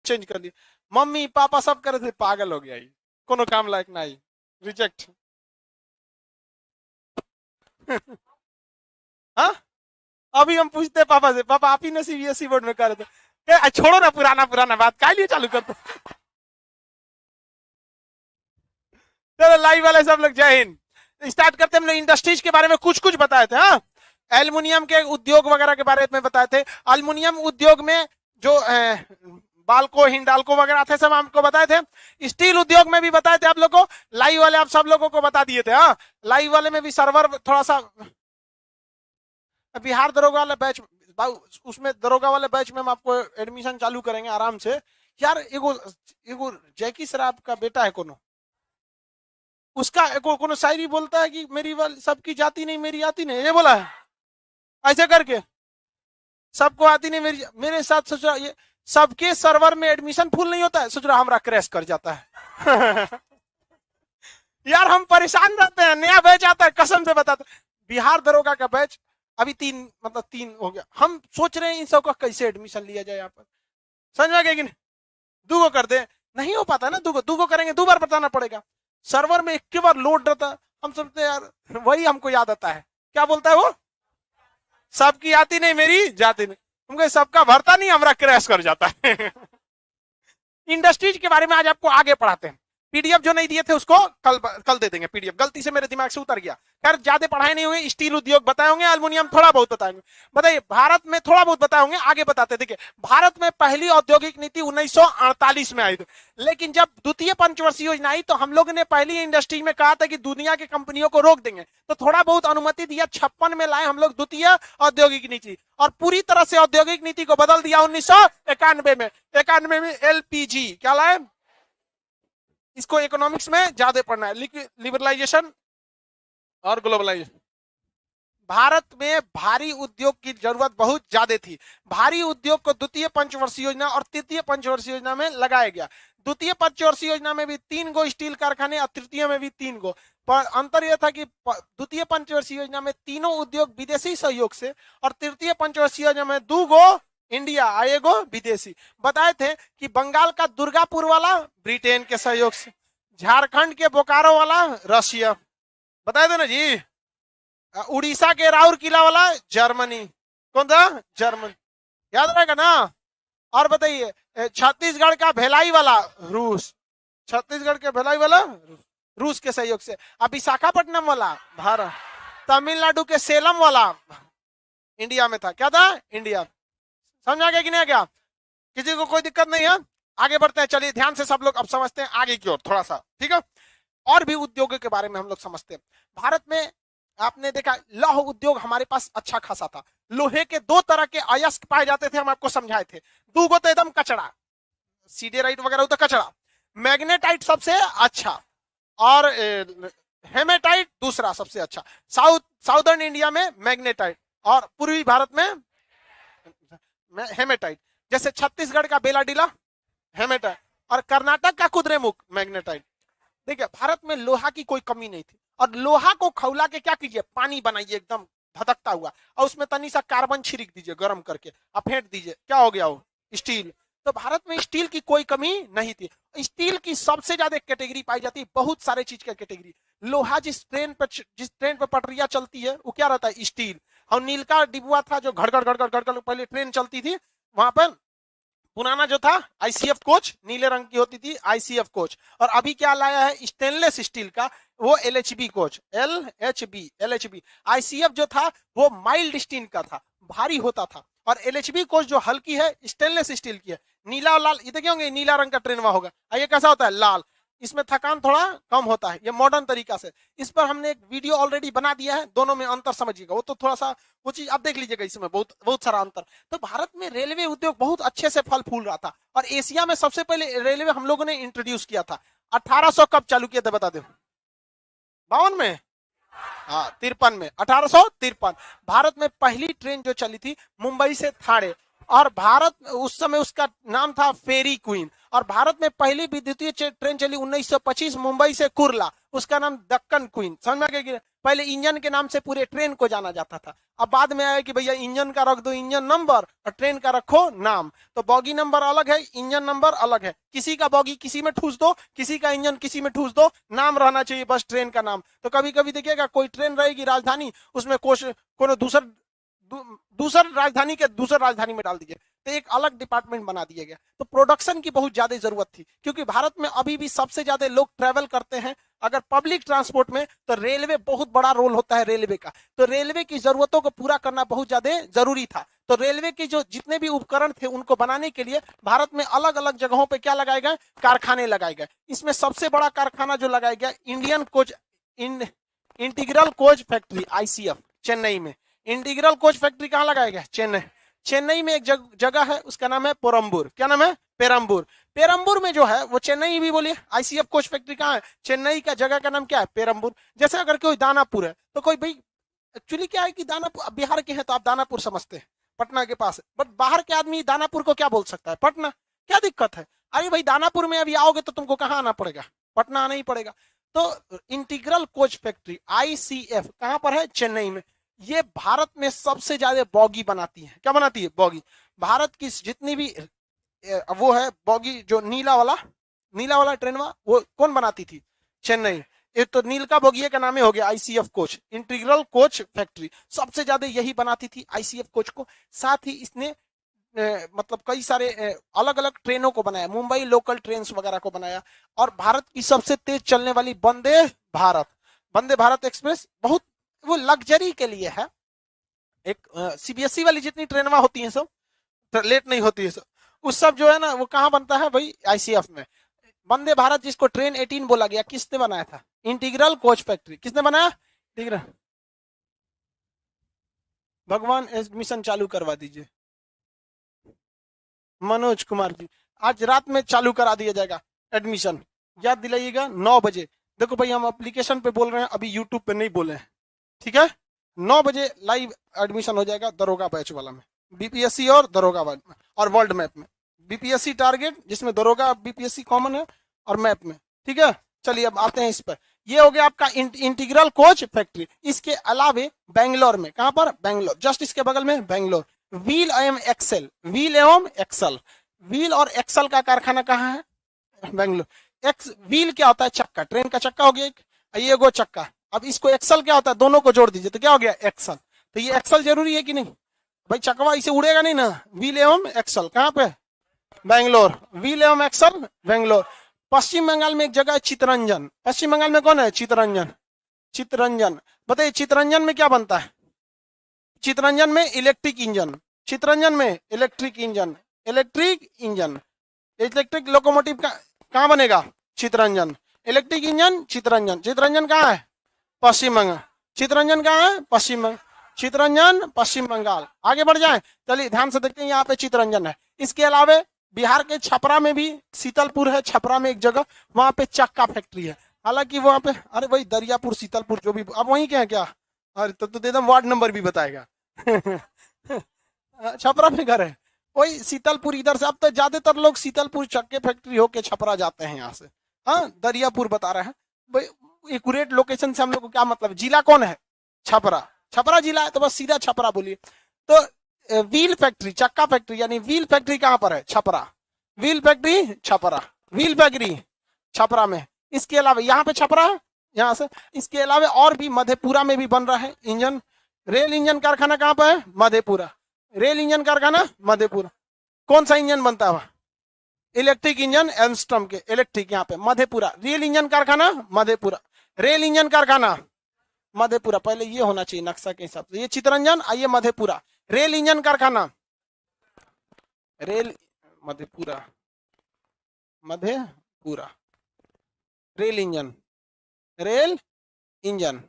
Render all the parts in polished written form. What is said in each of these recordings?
Change कर लिया। Mummy papa सब करे थे, पागल हो गया, कोनो काम लायक नहीं, रिजेक्ट। हाँ, अभी हम पूछते हैं पापा से, पापा आप ही ने सीबीएसई बोर्ड में करे थे। छोड़ो ना पुराना पुराना बात, काय लिए चालू करते। चलो लाइव वाले सब लोग जय हिंद। स्टार्ट करते हम लोग। इंडस्ट्रीज के बारे में कुछ कुछ बताए थे। हाँ, एल्युमिनियम के उद्योग वगैरह के बारे में बताए थे। एल्युमिनियम उद्योग में जो बाल्को हिंडाल्को वगैरह थे सब हमको बताए थे। स्टील उद्योग में भी बताए थे आप लोगों को। लाइव वाले आप सब लोगों को बता दिए थे। हाँ, लाइव वाले में भी सर्वर थोड़ा सा, बिहार दरोगा वाले बैच, उसमें दरोगा वाले बैच में हम आपको एडमिशन चालू करेंगे आराम से। यार एगो एगो जैकी सराब का बेटा है कोनो, उसका कोनो शायरी बोलता है कि मेरी सबकी जाती नहीं मेरी आती नहीं, ये बोला है ऐसे करके, सबको आती नहीं मेरी, मेरे साथ सोच रहा ये सबके सर्वर में एडमिशन फुल नहीं होता है, सोच रहा हमारा क्रैश कर जाता है। यार हम परेशान रहते हैं, नया बैच आता है कसम से बताते। बिहार दरोगा का बैच अभी 3 हो गया। हम सोच रहे हैं इन सबका कैसे एडमिशन लिया जाए यहाँ पर, समझ में गए कि नहीं? दूगो कर दे, नहीं हो पाता ना, दूगो करेंगे 2 बार बताना पड़ेगा। सर्वर में एक बार लोड रहता है, हम सोचते हैं यार, वही हमको याद आता है, क्या बोलता है वो, सबकी आती नहीं मेरी जाती नहीं, हमको सबका भरता नहीं हमारा क्रैश कर जाता है। इंडस्ट्रीज के बारे में आज आपको आगे पढ़ाते हैं। पीडीएफ जो नहीं दिए थे उसको कल दे देंगे। पीडीएफ गलती से मेरे दिमाग से उतर गया, खैर ज्यादा पढ़ाई नहीं हुई। स्टील उद्योग बताए होंगे, एल्युमिनियम थोड़ा बहुत बताएंगे। बताइए, भारत में थोड़ा बहुत बताए होंगे, आगे बताते। देखिए, भारत में पहली औद्योगिक नीति 1948 में आई थी, लेकिन जब द्वितीय पंचवर्षीय योजना आई तो हम लोग ने पहली इंडस्ट्री में कहा था कि दुनिया की कंपनियों को रोक देंगे, तो थोड़ा बहुत अनुमति दिया। 56 में लाए हम लोग द्वितीय औद्योगिक नीति, और पूरी तरह से औद्योगिक नीति को बदल दिया 1991 में। 91 में एलपीजी क्या लाए, इसको इकोनॉमिक्स में ज्यादा पढ़ना है, लिबरलाइजेशन और ग्लोबलाइजेशन। भारत में भारी उद्योग की जरूरत बहुत ज्यादा थी। भारी उद्योग को द्वितीय पंचवर्षीय योजना और तृतीय पंचवर्षीय योजना में लगाया गया। द्वितीय पंचवर्षीय योजना में भी 3 गो स्टील कारखाने और तृतीय में भी 3 गो। पर अंतर यह था कि द्वितीय पंचवर्षीय योजना में तीनों उद्योग विदेशी सहयोग से, और तृतीय पंचवर्षीय योजना में 2 गो इंडिया आएगो विदेशी। बताए थे कि बंगाल का दुर्गापुर वाला ब्रिटेन के सहयोग से, झारखंड के बोकारो वाला रशिया, बताए थे ना जी। उड़ीसा के राउरकेला वाला जर्मनी, कौन था, जर्मनी, याद रहेगा ना। और बताइए छत्तीसगढ़ का भिलाई वाला रूस, छत्तीसगढ़ के भिलाई वाला रूस के सहयोग से। अब विशाखापट्टनम वाला भारत, तमिलनाडु के सेलम वाला इंडिया में था, क्या था, इंडिया। समझ आ गया कि नहीं आ गया, किसी को कोई दिक्कत नहीं है। आगे बढ़ते हैं, चलिए ध्यान से सब लोग अब समझते हैं आगे की ओर थोड़ा सा, ठीक है। और भी उद्योगों के बारे में हम लोग समझते हैं। भारत में आपने देखा लौह उद्योग हमारे पास अच्छा खासा था। लोहे के 2 तरह के अयस्क पाए जाते थे, हम आपको समझाए थे। 2 गो तो एकदम कचड़ा, सीडेराइट वगैरह तो कचड़ा, मैग्नेटाइट सबसे अच्छा, और हेमेटाइट दूसरा सबसे अच्छा। साउदर्न इंडिया में मैग्नेटाइट और पूर्वी भारत में हेमेटाइट। जैसे छत्तीसगढ़ का बेलाडीला हेमेटाइट, और कर्नाटक का कुद्रेमुख मैग्नेटाइट। देखिए, भारत में लोहा की कोई कमी नहीं थी, और लोहा को खौला के क्या कीजिए, पानी बनाइए एकदम धधकता हुआ, और उसमें तनी सा कार्बन छिड़क दीजिए गर्म करके, अब फेंट दीजिए, क्या हो गया वो, स्टील। तो भारत में स्टील की कोई कमी नहीं थी। स्टील की सबसे ज्यादा कैटेगरी पाई जाती है, बहुत सारे चीज का कैटेगरी। लोहा जिस ट्रेन पर पटरियां चलती है वो क्या रहता है, स्टील। और नील का डिब्बा था जो घड़घड़ घड़घड़ घड़घड़ पहले ट्रेन चलती थी, वहां पर पुराना जो था आईसीएफ कोच, नीले रंग की होती थी आईसीएफ कोच। और अभी क्या लाया है स्टेनलेस स्टील का, वो एलएचबी कोच, एलएचबी। आईसीएफ जो था वो माइल्ड स्टील का था, भारी होता था, और एलएचबी कोच जो हल्की है स्टेनलेस स्टील की है। नीला और लाल, ये देखे होंगे नीला रंग का ट्रेन वहां होगा, ये कैसा होता है, लाल। इसमें थकान थोड़ा कम होता है, ये मॉडर्न तरीका से। इस पर हमने एक वीडियो ऑलरेडी बना दिया है, दोनों में अंतर समझिएगा, वो तो थोड़ा सा वो चीज आप देख लीजिएगा, इसमें बहुत सारा अंतर। तो भारत में रेलवे उद्योग बहुत अच्छे से फल फूल रहा था, और एशिया में सबसे पहले रेलवे हम लोगों ने इंट्रोड्यूस किया था। 1800 कब चालू किया था बता दो, 52 में, हाँ 53 में, 1853। भारत में पहली ट्रेन जो चली थी मुंबई से थाने, और भारत उस समय उसका नाम था फेरी क्वीन। और भारत में पहली विद्युतीय ट्रेन चली 1925 मुंबई से कुर्ला, उसका नाम दक्कन क्वीन। समझ में आ गया? पहले इंजन के नाम से पूरे ट्रेन को जाना जाता था, अब बाद में आया कि भैया इंजन का रख दो इंजन नंबर और ट्रेन का रखो नाम। तो बॉगी नंबर अलग है, इंजन नंबर अलग है, किसी का बॉगी किसी में ठूस दो, किसी का इंजन किसी में ठूस दो, नाम रहना चाहिए बस ट्रेन का नाम। तो कभी कभी देखिएगा कोई ट्रेन रहेगी राजधानी, उसमें कोनो दूसर राजधानी के दूसर राजधानी में डाल दीजिए, तो एक अलग डिपार्टमेंट बना दिया गया। तो प्रोडक्शन की बहुत ज्यादा जरूरत थी, क्योंकि भारत में अभी भी सबसे ज्यादा लोग ट्रेवल करते हैं अगर पब्लिक ट्रांसपोर्ट में, तो रेलवे बहुत बड़ा रोल होता है रेलवे का। तो रेलवे की जरूरतों को पूरा करना बहुत ज्यादा जरूरी था। तो रेलवे के जो जितने भी उपकरण थे उनको बनाने के लिए भारत में अलग अलग जगहों पे क्या लगाए गए, कारखाने लगाए गए। इसमें सबसे बड़ा कारखाना जो लगाया गया Indian coach integral coach factory ICF Chennai में। इंटीग्रल कोच फैक्ट्री कहाँ लगाया गया, चेन्नई। चेन्नई में एक जगह है उसका नाम है पेरम्बूर। क्या नाम है, पेरम्बूर। पेरम्बूर में जो है वो चेन्नई भी बोलिए, आईसीएफ कोच फैक्ट्री कहाँ है, चेन्नई का जगह का नाम क्या है, पेरम्बूर। जैसे अगर कोई दानापुर है तो कोई भाई एक्चुअली क्या है कि दानापुर बिहार के हैं तो आप दानापुर समझते हैं, पटना के पास है, बट बाहर के आदमी दानापुर को क्या बोल सकता है, पटना। क्या दिक्कत है, अरे भाई दानापुर में अभी आओगे तो तुमको कहाँ आना पड़ेगा, पटना आना ही पड़ेगा। तो इंटीग्रल कोच फैक्ट्री आईसीएफ कहां पर है, चेन्नई में। ये भारत में सबसे ज्यादा बॉगी बनाती है। क्या बनाती है, बॉगी। भारत की जितनी भी वो है बॉगी, जो नीला वाला ट्रेन वो कौन बनाती थी, चेन्नई। एक तो नील का बोगिए का नाम हो गया ICF coach, integral coach factory सबसे ज्यादा यही बनाती थी आईसीएफ कोच को। साथ ही इसने मतलब कई सारे अलग अलग ट्रेनों को बनाया, मुंबई लोकल ट्रेन वगैरह को बनाया। और भारत की सबसे तेज चलने वाली वंदे भारत एक्सप्रेस बहुत वो लग्जरी के लिए है। एक सीबीएसई वाली जितनी ट्रेन होती है सब लेट नहीं होती है सब, उस सब जो है ना वो कहाँ बनता है भाई, आईसीएफ में। वंदे भारत जिसको ट्रेन 18 बोला गया, किसने बनाया था, इंटीग्रल कोच फैक्ट्री। किसने बनाया, इंटीग्रल। भगवान एडमिशन चालू करवा दीजिए मनोज कुमार जी, आज रात में चालू करा दिया जाएगा एडमिशन, याद दिलाइएगा 9 बजे। देखो भाई हम एप्लीकेशन पे बोल रहे हैं, अभी यूट्यूब पे नहीं बोले हैं, ठीक है। 9 बजे लाइव एडमिशन हो जाएगा दरोगा बैच वाला में, बीपीएससी और दरोगा बैच में और वर्ल्ड मैप में। बीपीएससी टारगेट जिसमें दरोगा बीपीएससी कॉमन है और मैप में, ठीक है। चलिए अब आते हैं इस पर। ये हो गया आपका इंटीग्रल कोच फैक्ट्री। इसके अलावे बेंगलोर में, कहां पर, बेंगलोर जस्ट इसके बगल में बेंगलोर, व्हील एवं एक्सेल, व्हील और एक्सल का कारखाना कहाँ है, बेंगलोर। व्हील क्या होता है, चक्का, ट्रेन का चक्का हो गया एक, ये गो चक्का। अब इसको एक्सल क्या होता है, दोनों को जोड़ दीजिए तो क्या हो गया, एक्सल। तो ये एक्सल जरूरी है कि नहीं भाई, चकवा इसे उड़ेगा नहीं ना। व्हील एवं एक्सल कहाँ पे, बेंगलोर, व्हील एवं एक्सल बेंगलोर। पश्चिम बंगाल में एक जगह है चितरंजन। पश्चिम बंगाल में कौन है, चितरंजन। बताइए चितरंजन में क्या बनता है, चितरंजन में इलेक्ट्रिक इंजन, इलेक्ट्रिक लोकोमोटिव का कहाँ बनेगा, चितरंजन। इलेक्ट्रिक इंजन चितरंजन कहाँ है, पश्चिम बंगाल। चितरंजन कहाँ है, पश्चिम बंगाल। आगे बढ़ जाए, चलिए ध्यान से देखते हैं, यहाँ पे चितरंजन है। इसके अलावा बिहार के छपरा में भी शीतलपुर है, छपरा में एक जगह, वहां पे चक्का फैक्ट्री है। हालांकि वहां पे अरे भाई दरियापुर शीतलपुर जो भी, अब वहीं के हैं क्या, अरे तो दे दम वार्ड नंबर भी बताएगा छपरा में घर है, वही शीतलपुर इधर से। अब तो ज्यादातर लोग शीतलपुर चक्के फैक्ट्री होके छपरा जाते हैं यहाँ से। हाँ दरियापुर बता रहे हैं भाई, एक्यूरेट लोकेशन से हम लोग को क्या मतलब, जिला कौन है, छपरा जिला है, तो बस सीधा छपरा बोलिए। तो व्हील फैक्ट्री, चक्का फैक्ट्री यानी व्हील फैक्ट्री कहां पर है, छपरा। व्हील फैक्ट्री छपरा में। इसके अलावा यहाँ पे छपरा है, यहाँ से। इसके अलावा और भी मधेपुरा में भी बन रहा है इंजन। रेल इंजन कारखाना कहां पर है, मधेपुरा। रेल इंजन कारखाना मधेपुरा। कौन सा इंजन बनता है, इलेक्ट्रिक इंजन, एमस्ट्रम के इलेक्ट्रिक, यहाँ पे मधेपुरा। रेल इंजन कारखाना मधेपुरा, रेल इंजन कारखाना मधेपुरा। पहले ये होना चाहिए नक्शा के हिसाब से, ये चितरंजन, आइए मधेपुरा। रेल इंजन कारखाना, रेल मधेपुरा, रेल इंजन।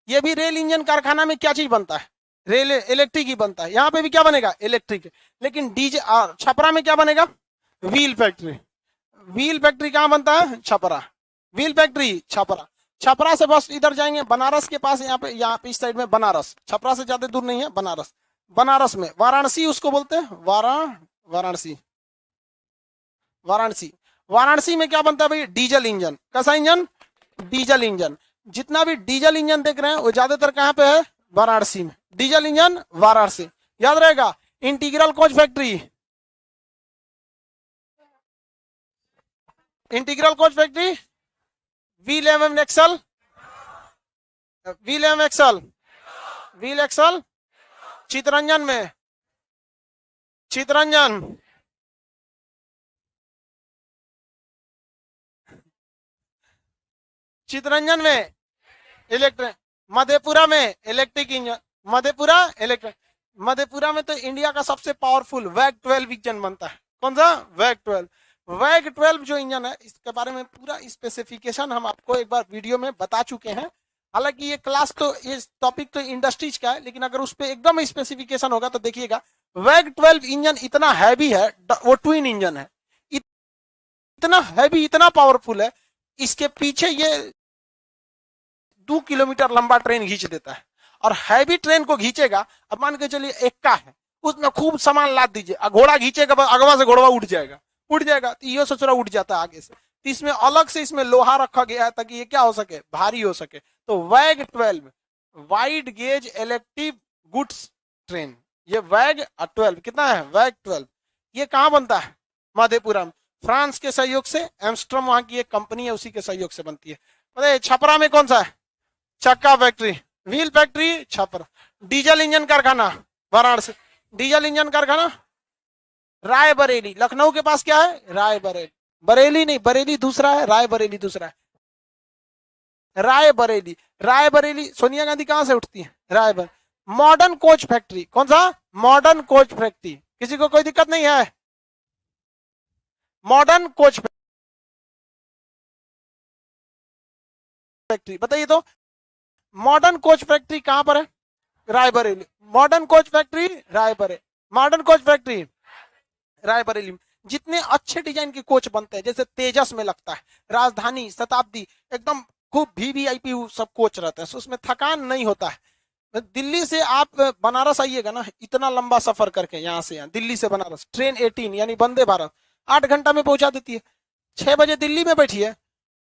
ये भी रेल इंजन कारखाना में क्या चीज बनता है, रेल इलेक्ट्रिक ही बनता है। यहाँ पे भी क्या बनेगा, इलेक्ट्रिक। लेकिन डीजे छपरा में क्या बनेगा, व्हील फैक्ट्री कहाँ बनता है, छपरा। Wheel factory Chhapra. छपरा से बस इधर जाएंगे बनारस के पास, यहाँ पे इस साइड में बनारस, छपरा से ज्यादा दूर नहीं है बनारस। बनारस में वाराणसी उसको बोलते हैं, वाराणसी में क्या बनता है भाई, डीजल इंजन। कैसा इंजन, डीजल इंजन। जितना भी डीजल इंजन देख रहे हैं वो ज्यादातर कहां पे है? वाराणसी में। डीजल इंजन वाराणसी, याद रहेगा। Integral coach factory, integral coach factory wheel एवं एक्सल, व्हील एवं एक्सल, व्हील एक्सल चितरंजन में, चितरंजन, चितरंजन में इलेक्ट्रिक, मधेपुरा में electric engine, Madhepura electric. Madhepura में तो इंडिया का सबसे पावरफुल वैग 12 इंजन बनता है। कौन सा? वैग 12। वैग 12 जो इंजन है इसके बारे में पूरा स्पेसिफिकेशन हम आपको एक बार वीडियो में बता चुके हैं। हालांकि ये क्लास तो, ये टॉपिक तो इंडस्ट्रीज का है, लेकिन अगर उस पर एकदम स्पेसिफिकेशन होगा तो देखिएगा वैग 12 इंजन इतना हैवी है, वो ट्विन इंजन है, इतना हैवी, इतना पावरफुल है, इसके पीछे ये 2 किलोमीटर लंबा ट्रेन खींच देता है। और हैवी ट्रेन को खींचेगा, अब मान के चलिए एक्का है, उसमें खूब सामान लाद दीजिए, घोड़ा खींचेगा, अगवा से घोड़ा उठ जाएगा, उठ जाएगा, तो ये सोच रहा उठ जाता है आगे से। तो इसमें अलग से इसमें लोहा रखा गया है ताकि ये क्या हो सके? भारी हो सके। तो वैग 12 wide gauge electric goods train, ये वैग 12 कितना है? वैग 12। ये कहां बनता है? मधेपुरा में। फ्रांस के सहयोग से, एम्स्ट्रॉम वहां की एक कंपनी है, उसी के सहयोग से बनती है। पता है छपरा में कौन सा है? चक्का factory, wheel factory Chhapra. Diesel engine कारखाना वाराणसी, डीजल इंजन कारखाना रायबरेली। लखनऊ के पास क्या है? रायबरेली, बरेली नहीं, बरेली दूसरा है, रायबरेली दूसरा है। रायबरेली, रायबरेली सोनिया गांधी कहां से उठती है? रायबरेली। मॉडर्न कोच फैक्ट्री, कौन सा? Modern coach factory. किसी को कोई दिक्कत नहीं है? मॉडर्न कोच फैक्ट्री बताइए तो, मॉडर्न कोच फैक्ट्री कहां पर है? Raebareli. Modern coach factory Raebareli, modern coach factory Raebareli. जितने अच्छे डिजाइन के कोच बनते हैं, जैसे तेजस में लगता है, राजधानी, शताब्दी, एकदम खूब वीवीआईपी सब कोच रहता है, उसमें थकान नहीं होता है। दिल्ली से आप बनारस आइएगा ना, इतना लंबा सफर करके, यहाँ से यहाँ दिल्ली से बनारस, ट्रेन 18 यानी वंदे भारत 8 घंटा में पहुंचा देती है। 6 बजे दिल्ली में बैठिए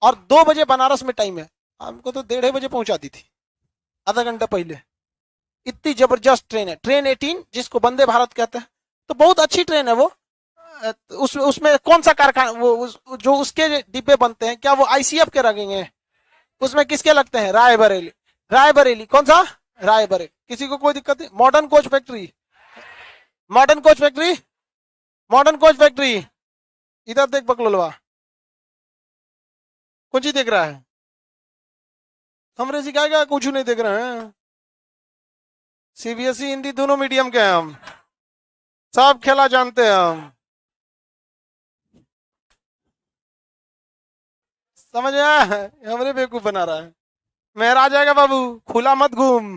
और 2 बजे बनारस में टाइम है, हमको तो 1:30 बजे पहुंचा दी थी, आधा घंटा पहले। इतनी जबरदस्त ट्रेन है, ट्रेन 18 जिसको वंदे भारत कहते हैं। तो बहुत अच्छी ट्रेन है वो। उसमें कौन सा कारखाना, वो जो उसके डिब्बे बनते हैं, क्या वो आईसीएफ के लगेंगे? उसमें किसके लगते हैं? रायबरेली। रायबरेली कौन सा? रायबरेली। किसी को कोई दिक्कत नहीं? Modern coach factory, modern coach factory, modern coach factory. इधर देख बकलोलवा, कौन सी देख रहा है? हमरे सिखाएगा, कुछ नहीं देख रहे हैं। सीबीएसई हिंदी दोनों मीडियम के हैं हम, सब खेला जानते हैं हम, समझ आया? हमरे बेवकूफ बना रहा है। मेहरा आ जाएगा बाबू, खुला मत घूम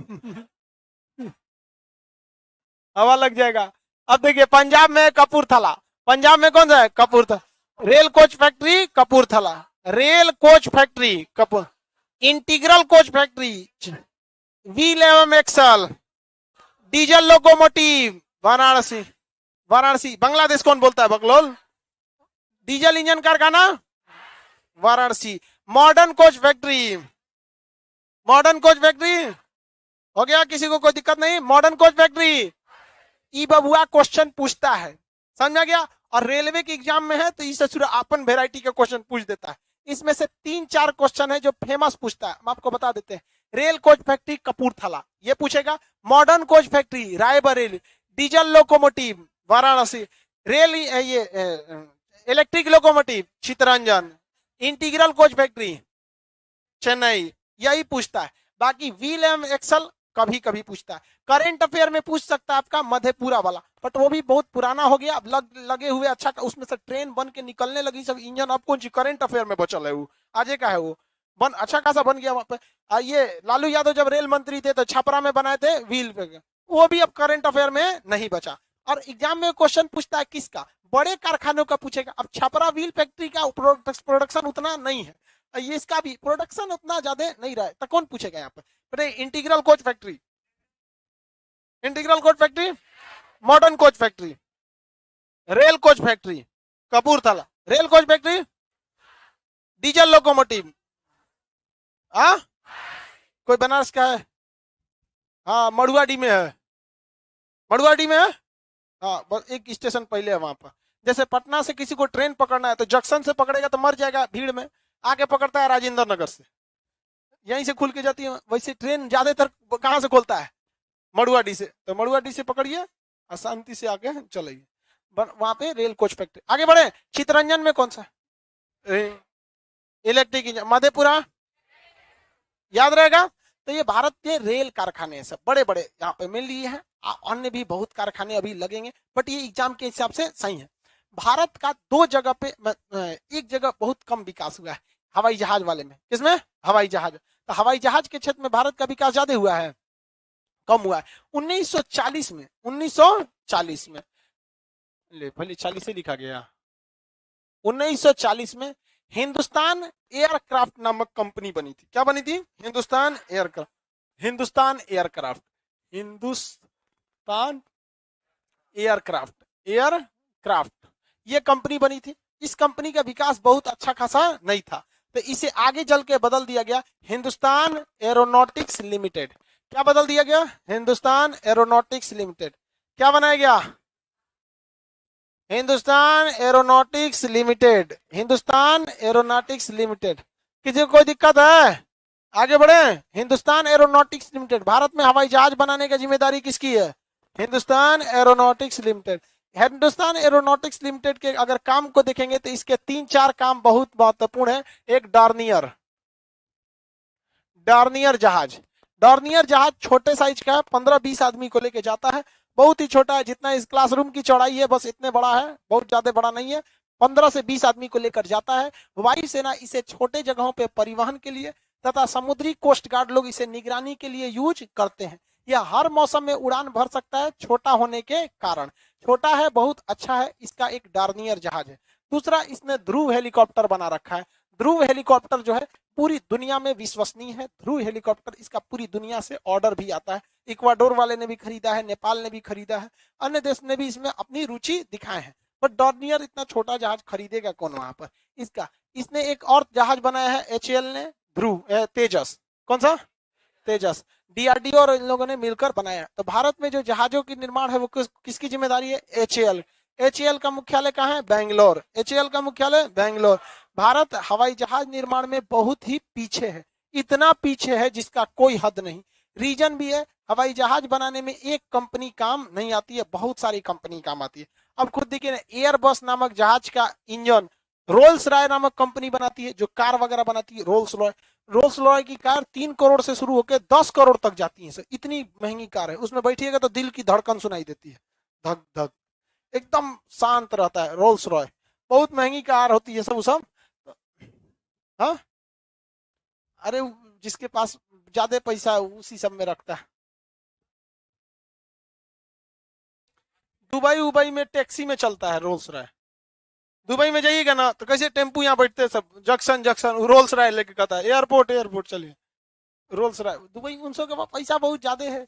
हवा लग जाएगा। अब देखिए पंजाब में कपूरथला, पंजाब में कौन सा है? Kapurthala. Rail coach factory Kapurthala, rail coach factory Kapur. Integral coach factory, wheel एवं axle, diesel locomotive Varanasi, Varanasi. Bangladesh कौन बोलता है बकलोल? डीजल इंजन कारखाना Varanasi. Modern coach factory, modern coach factory हो गया, किसी को कोई दिक्कत नहीं? Modern coach factory. ई बबुआ क्वेश्चन पूछता है, समझा गया? और रेलवे के एग्जाम में है तो इससे अपन वेराइटी का क्वेश्चन पूछ देता है। इसमें से 3-4 क्वेश्चन है जो फेमस पूछता है, हम आपको बता देते हैं। रेल कोच फैक्ट्री कपूरथला ये पूछेगा, modern coach factory Raebareli, diesel locomotive Varanasi, rail ये electric locomotive Chittaranjan, integral coach factory Chennai, यही पूछता है। बाकी व्हील एवं एक्सल कभी कभी पूछता है। करंट अफेयर में पूछ सकता है आपका मधेपुरा वाला, बट वो भी बहुत पुराना हो गया, अब लगे हुए अच्छा, उसमें से ट्रेन बन के निकलने लगी सब इंजन। अब कौन सी करंट अफेयर में बचल है? वो आजे का है, वो बन अच्छा खासा बन गया वहां पे। ये लालू यादव जब रेल मंत्री थे तो छपरा में बनाए थे व्हील पे, वो भी अब करंट अफेयर में नहीं बचा। और एग्जाम में क्वेश्चन पूछता है किसका? बड़े कारखानों का पूछेगा। अब छपरा व्हील फैक्ट्री का प्रोडक्शन उतना नहीं है, ये इसका भी प्रोडक्शन उतना ज्यादा नहीं रहा है, तो कौन पूछेगा यहाँ पे? Integral coach factory, integral coach factory, modern coach factory, rail coach factory Kapurthala, rail coach factory, diesel locomotive, कोई बनारस का है? हाँ, मड़ुआडी में है। मड़ुआडी में है। हाँ, बस एक स्टेशन पहले है वहां पर। जैसे पटना से किसी को ट्रेन पकड़ना है तो जंक्शन से पकड़ेगा तो मर जाएगा भीड़ में, आके पकड़ता है राजेंद्र नगर से, यहीं से खुल के जाती है। वैसे ट्रेन ज्यादातर कहाँ से खोलता है? मड़ुआडी से। तो मड़ुआडी से पकड़िए और शांति से आगे चलाइए, वहां पे रेल कोच फैक्ट्री। आगे बढ़े। चितरंजन में कौन सा? इलेक्ट्रिक इंजन, मधेपुरा, याद रहेगा। तो ये भारत के रेल कारखाने हैं सब, बड़े बड़े यहाँ पे मिल लिए हैं। अन्य भी बहुत कारखाने अभी लगेंगे, बट ये एग्जाम के हिसाब से सही है। भारत का दो जगह पे, एक जगह बहुत कम विकास हुआ है, हवाई जहाज वाले में। किसमें? हवाई जहाज। तो हवाई जहाज के क्षेत्र में भारत का विकास ज्यादा हुआ है, कम हुआ है। 1940 में, 1940 में, ले भले 40 से लिखा गया, 1940 में हिंदुस्तान एयरक्राफ्ट नामक कंपनी बनी थी। क्या बनी थी? Hindustan aircraft. Hindustan aircraft, Hindustan aircraft, aircraft, ये कंपनी बनी थी। इस कंपनी का विकास बहुत अच्छा खासा नहीं था, तो इसे आगे चल के बदल दिया गया हिंदुस्तान एरोनॉटिक्स लिमिटेड। क्या बदल दिया गया? Hindustan aeronautics limited. क्या बनाया गया? Hindustan aeronautics limited, Hindustan aeronautics limited. किसी को कोई दिक्कत है? आगे बढ़े। Hindustan aeronautics limited. भारत में हवाई जहाज बनाने की जिम्मेदारी किसकी है? Hindustan aeronautics limited. Hindustan aeronautics limited के अगर काम को देखेंगे तो इसके 3-4 काम बहुत महत्वपूर्ण है। एक डॉर्नियर, डॉर्नियर जहाज। डॉर्नियर जहाज छोटे साइज का है, 15-20 आदमी को लेके जाता है, बहुत ही छोटा है, जितना इस क्लासरूम की चौड़ाई है बस इतने बड़ा है, बहुत ज्यादा बड़ा नहीं है। 15 से 20 आदमी को लेकर जाता है। वायुसेना इसे छोटे जगहों पे परिवहन के लिए तथा समुद्री कोस्ट गार्ड लोग इसे निगरानी के लिए यूज करते हैं। यह हर मौसम में उड़ान भर सकता है, छोटा होने के कारण। छोटा है, बहुत अच्छा है, इसका एक डॉर्नियर जहाज है। दूसरा, इसने ध्रुव हेलीकॉप्टर बना रखा है। ध्रुव हेलीकॉप्टर जो है पूरी दुनिया में विश्वसनीय है। ध्रुव हेलीकॉप्टर, इसका पूरी दुनिया से ऑर्डर भी आता है। इक्वाडोर वाले ने भी खरीदा है, नेपाल ने भी खरीदा है, अन्य देश ने भी इसमें अपनी रुचि दिखाए हैं। बट डॉर्नियर इतना छोटा जहाज खरीदेगा कौन वहां पर? इसका इसने एक और जहाज बनाया है एचएएल ने, ध्रुव तेजस। कौन सा? तेजस। डीआरडीओ और इन लोगों ने मिलकर बनाया। तो भारत में जो जहाजों की निर्माण है वो किसकी जिम्मेदारी है? एचएएल। एचएएल का मुख्यालय कहाँ है? बैंगलोर। एचएएल का मुख्यालय बैंगलोर। भारत हवाई जहाज निर्माण में बहुत ही पीछे है, इतना पीछे है जिसका कोई हद नहीं। रीजन भी है, हवाई जहाज बनाने में एक कंपनी काम नहीं आती है, बहुत सारी कंपनी काम आती है। अब खुद देखिए ना, एयरबस नामक जहाज का इंजन रोल्स रॉय नामक कंपनी बनाती है, जो कार वगैरह बनाती है, रोल्स रॉय। रोल्स रॉय की कार 3 करोड़ से शुरू होकर 10 करोड़ तक जाती है। इतनी महंगी कार है, उसमें बैठिएगा तो दिल की धड़कन सुनाई देती है, धक धक, एकदम शांत रहता है रोल्स रॉय। बहुत महंगी कार होती है सब। हाँ, अरे जिसके पास ज्यादा पैसा है उसी सब में रखता है। दुबई उबई में टैक्सी में चलता है रोल्स रॉय। दुबई में जाइएगा ना तो कैसे टेम्पू यहाँ बैठते हैं सब, जंक्शन जंक्शन, रोल्स रॉय लेके कहता है एयरपोर्ट एयरपोर्ट चलिए, रोल्स रॉय। दुबई उन सब के पास पैसा बहुत ज्यादा है।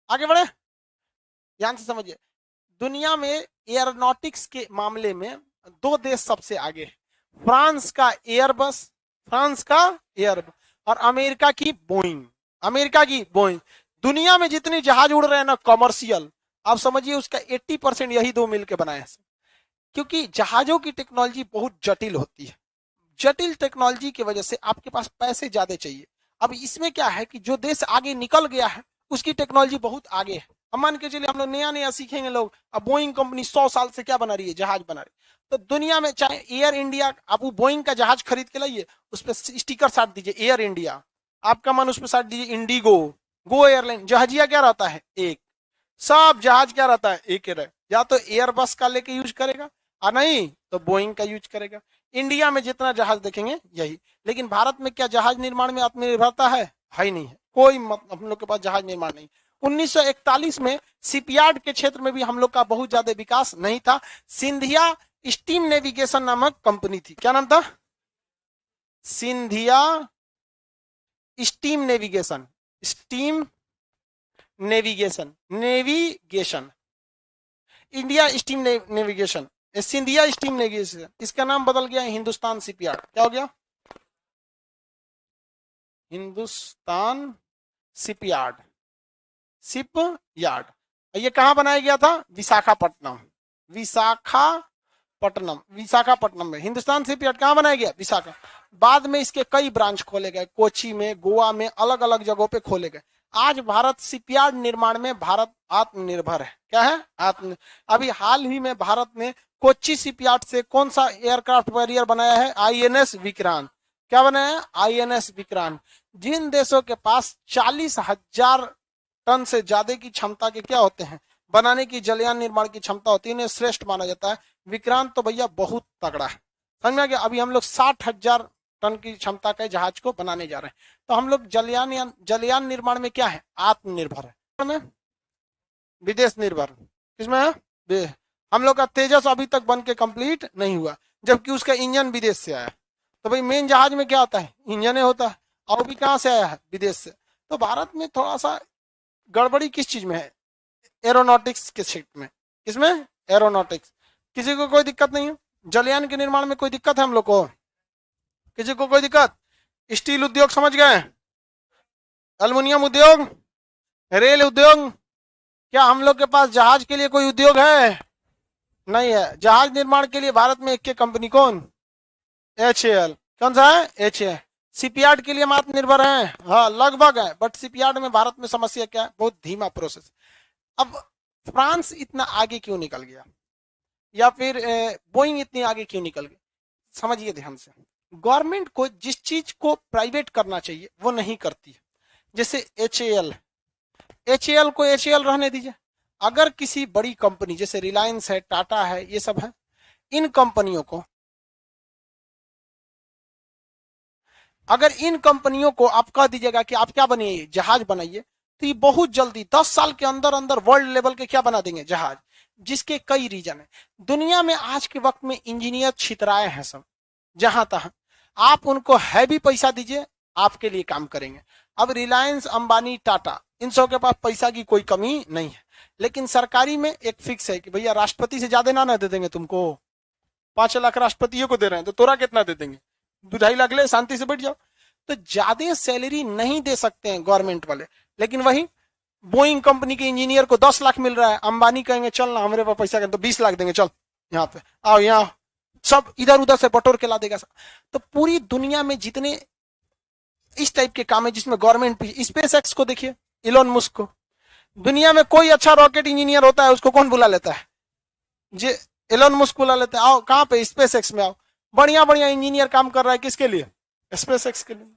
आगे बढ़े, ध्यान से समझिए। दुनिया में एयरोनॉटिक्स के मामले में 2 देश सबसे आगे है। फ्रांस का एयरबस, फ्रांस का एयरबस, और अमेरिका की बोइंग, अमेरिका की बोइंग। दुनिया में जितनी जहाज उड़ रहे हैं ना कमर्शियल, आप समझिए उसका 80% यही 2 मिलकर बनाए हैं। क्योंकि जहाजों की टेक्नोलॉजी बहुत जटिल होती है। जटिल टेक्नोलॉजी की वजह से आपके पास पैसे ज्यादा चाहिए। अब इसमें क्या है कि जो देश आगे निकल गया है उसकी टेक्नोलॉजी बहुत आगे है। अब मान के चलिए हम लोग नया नया सीखेंगे लोग। अब बोइंग कंपनी 100 साल से क्या बना रही है? जहाज बना रही है। तो दुनिया में चाहे एयर इंडिया, आप वो बोइंग का जहाज खरीद के लाइए, उस पर स्टिकर साट दीजिए एयर इंडिया, आपका मन उस पर साट दीजिए इंडिगो, गो एयरलाइन। जहाजिया क्या रहता है? एक। सब जहाज क्या रहता है? एक ही रहे। या तो एयरबस का लेके यूज करेगा और नहीं तो बोइंग का यूज करेगा। इंडिया में जितना जहाज देखेंगे यही। लेकिन भारत में क्या जहाज निर्माण में आत्मनिर्भरता है? ही नहीं है, कोई हम लोग के पास जहाज निर्माण नहीं। 1941 में शिपयार्ड के क्षेत्र में भी हम लोग का बहुत ज्यादा विकास नहीं था। सिंधिया स्टीम नेविगेशन नामक कंपनी थी। क्या नाम था? Scindia steam navigation, steam navigation, navigation, India steam navigation, Scindia steam navigation. इसका नाम बदल गया हिंदुस्तान शिपयार्ड। क्या हो गया? Hindustan shipyard, ship yard. ये कहां बनाया गया था? विशाखापट्टनम, विशाखापट्टनम, विशाखापट्टनम में हिंदुस्तान शिपयार्ड कहां बनाया गया? विशाखा। बाद में इसके कई ब्रांच खोले गए, कोची में, गोवा में, अलग अलग जगहों पे खोले गए। आज भारत शिपयार्ड निर्माण में भारत आत्मनिर्भर है। क्या है? आत्म। अभी हाल ही में भारत ने कोच्चि शिपयार्ड से कौन सा एयरक्राफ्ट कैरियर बनाया है? आईएनएस विक्रांत। क्या बनाया? आईएनएस विक्रांत। जिन देशों के पास 40,000 टन से ज्यादा की क्षमता के क्या होते हैं बनाने की, जलयान निर्माण की क्षमता होती है, इन्हें श्रेष्ठ माना जाता है। विक्रांत तो भैया बहुत तगड़ा है, समझ में आ गया। अभी हम लोग 60,000 टन की क्षमता के जहाज को बनाने जा रहे हैं। तो हम लोग जलयान निर्माण में क्या है? आत्मनिर्भर है। विदेश निर्भर किसमें है? हम लोग का तेजस अभी तक बन के कंप्लीट नहीं हुआ, जबकि उसका इंजन विदेश से आया। तो भाई मेन जहाज में क्या होता है? इंजन होता है, और भी कहां से आया है? विदेश से। तो भारत में थोड़ा सा गड़बड़ी किस चीज में है? एरोनॉटिक्स के क्षेत्र में। किसमें? एरोनॉटिक्स। किसी को कोई दिक्कत नहीं है? जलयान के निर्माण में कोई दिक्कत है हम लोग को? किसी को कोई दिक्कत? स्टील उद्योग समझ गए? एल्युमिनियम उद्योग, रेल उद्योग। क्या हम लोग के पास जहाज के लिए कोई उद्योग है? नहीं है। जहाज निर्माण के लिए भारत में एक कंपनी कौन? HAL। कौन सा है? HAL। शिपयार्ड के लिए हम आत्मनिर्भर हैं, हाँ लगभग है, बट शिपयार्ड में भारत में समस्या क्या है? बहुत धीमा प्रोसेस। अब फ्रांस इतना आगे क्यों निकल गया, या फिर बोइंग इतनी आगे क्यों निकल गई? समझिए ध्यान से। गवर्नमेंट को जिस चीज को प्राइवेट करना चाहिए वो नहीं करती है। जैसे HAL को HAL रहने दीजिए। अगर किसी बड़ी कंपनी जैसे रिलायंस है, टाटा है, ये सब है, इन कंपनियों को, अगर इन कंपनियों को आप कह दीजिएगा कि आप क्या बनिए? जहाज बनाइए, तो ये बहुत जल्दी 10 साल के अंदर अंदर वर्ल्ड लेवल के क्या बना देंगे? जहाज। जिसके कई रीजन है। दुनिया में आज के वक्त में इंजीनियर छितराए हैं सब, जहां तहां। आप उनको हैवी पैसा दीजिए, आपके लिए काम करेंगे। अब रिलायंस, अंबानी, टाटा, इन सब के पास पैसा की कोई कमी नहीं है, लेकिन सरकारी में एक फिक्स है कि भैया राष्ट्रपति से ज्यादा ना दे देंगे तुमको। 5 लाख राष्ट्रपतियों को दे रहे हैं, तो तोरा कितना दे देंगे? 2-2.5 लाख ले, शांति से बैठ जाओ। तो ज्यादा सैलरी नहीं दे सकते हैं गवर्नमेंट वाले, लेकिन वही बोइंग कंपनी के इंजीनियर को 10 लाख मिल रहा है। अंबानी कहेंगे चल ना हमारे पास पैसा, तो 20 लाख देंगे, चल यहाँ पे आओ, यहाँ सब इधर उधर से बटोर के ला देगा। तो पूरी दुनिया में जितने इस टाइप के काम है जिसमें गवर्नमेंट, स्पेस एक्स को देखिए, इलोन मस्क को। दुनिया में कोई अच्छा रॉकेट इंजीनियर होता है, उसको कौन बुला लेता है? जे इलोन मस्क बुला लेता है। आओ कहां पे? स्पेस एक्स में आओ। बढ़िया बढ़िया इंजीनियर काम कर रहा है, किसके लिए? स्पेस एक्स के लिए।